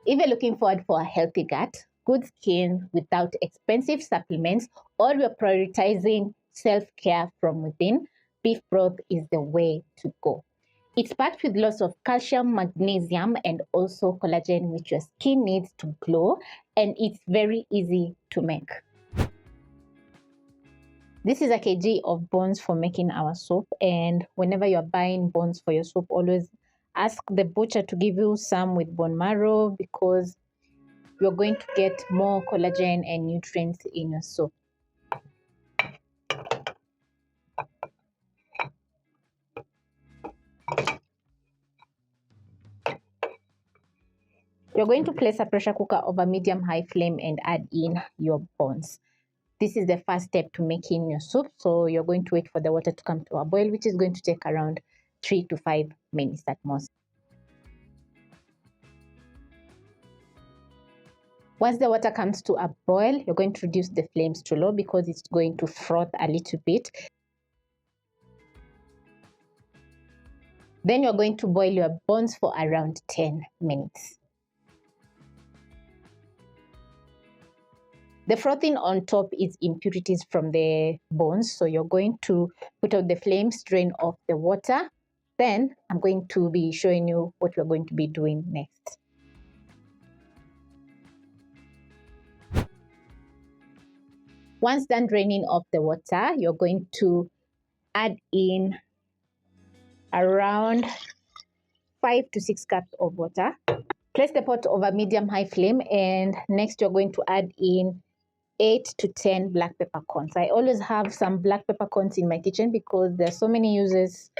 If you're looking forward for a healthy gut, good skin without expensive supplements, or you're prioritizing self-care from within, beef broth is the way to go. It's packed with lots of calcium, magnesium, and also collagen, which your skin needs to glow, and it's very easy to make. This is a kg of bones for making our soup, and whenever you're buying bones for your soup, always ask the butcher to give you some with bone marrow, because you're going to get more collagen and nutrients in your soup. You're going to place a pressure cooker over medium-high flame and add in your bones. This is the first step to making your soup. So you're going to wait for the water to come to a boil, which is going to take around 3 to 5 minutes at most. Once the water comes to a boil, you're going to reduce the flames to low because it's going to froth a little bit. Then you're going to boil your bones for around 10 minutes. The frothing on top is impurities from the bones, so you're going to put out the flames, drain off the water. Then I'm going to be showing you what we're going to be doing next. Once done draining off the water, you're going to add in around 5 to 6 cups of water. Place the pot over medium-high flame, and next you're going to add in 8 to 10 black peppercorns. I always have some black peppercorns in my kitchen because there's so many uses,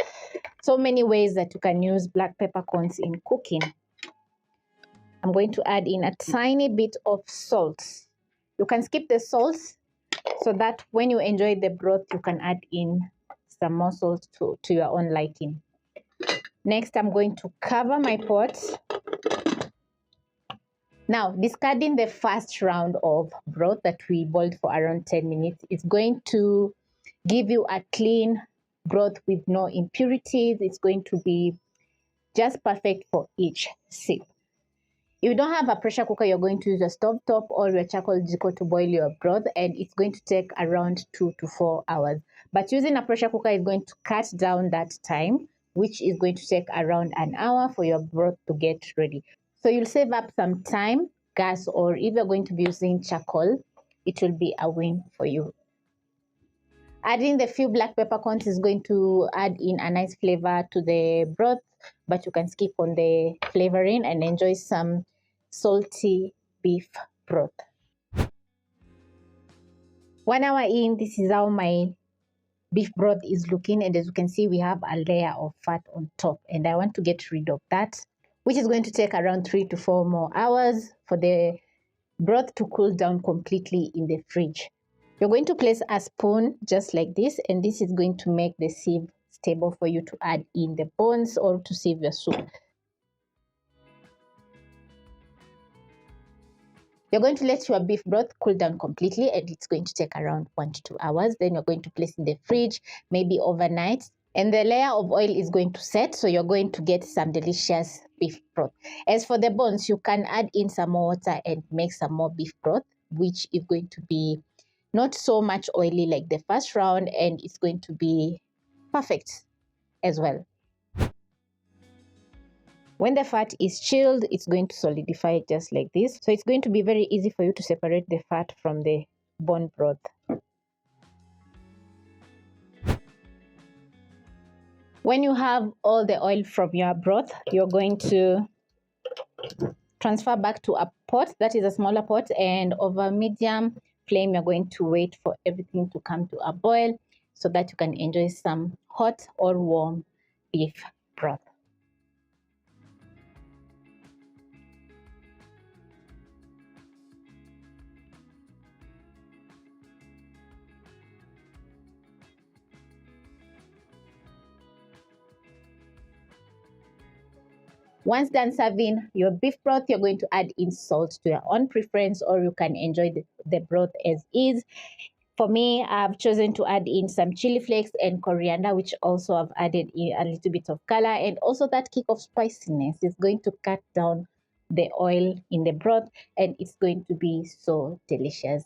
so many ways that you can use black peppercorns in cooking. I'm going to add in a tiny bit of salt. You can skip the salt so that when you enjoy the broth, you can add in some more salt to your own liking. Next, I'm going to cover my pot. Now, discarding the first round of broth that we boiled for around 10 minutes is going to give you a clean broth with no impurities. It's going to be just perfect for each sip. If you don't have a pressure cooker, you're going to use a stove top or your charcoal jiko to boil your broth, and it's going to take around 2 to 4 hours. But using a pressure cooker is going to cut down that time, which is going to take around an hour for your broth to get ready. So you'll save up some time, gas, or if you're going to be using charcoal, it will be a win for you. Adding the few black peppercorns is going to add in a nice flavor to the broth, but you can skip on the flavoring and enjoy some salty beef broth. 1 hour in, this is how my beef broth is looking, and as you can see, we have a layer of fat on top, and I want to get rid of that, which is going to take around 3 to 4 more hours for the broth to cool down completely in the fridge. You're going to place a spoon just like this, and this is going to make the sieve stable for you to add in the bones or to sieve your soup. You're going to let your beef broth cool down completely, and it's going to take around 1 to 2 hours. Then you're going to place in the fridge, maybe overnight, and the layer of oil is going to set, so you're going to get some delicious beef broth. As for the bones, you can add in some more water and make some more beef broth, which is going to be not so much oily like the first round, and it's going to be perfect as well. When the fat is chilled, it's going to solidify just like this. So it's going to be very easy for you to separate the fat from the bone broth. When you have all the oil from your broth, you're going to transfer back to a pot that is a smaller pot, and over medium flame, you're going to wait for everything to come to a boil so that you can enjoy some hot or warm beef broth. Once done serving your beef broth, you're going to add in salt to your own preference, or you can enjoy the broth as is. For me, I've chosen to add in some chili flakes and coriander, which also have added in a little bit of color, and also that kick of spiciness is going to cut down the oil in the broth, and it's going to be so delicious.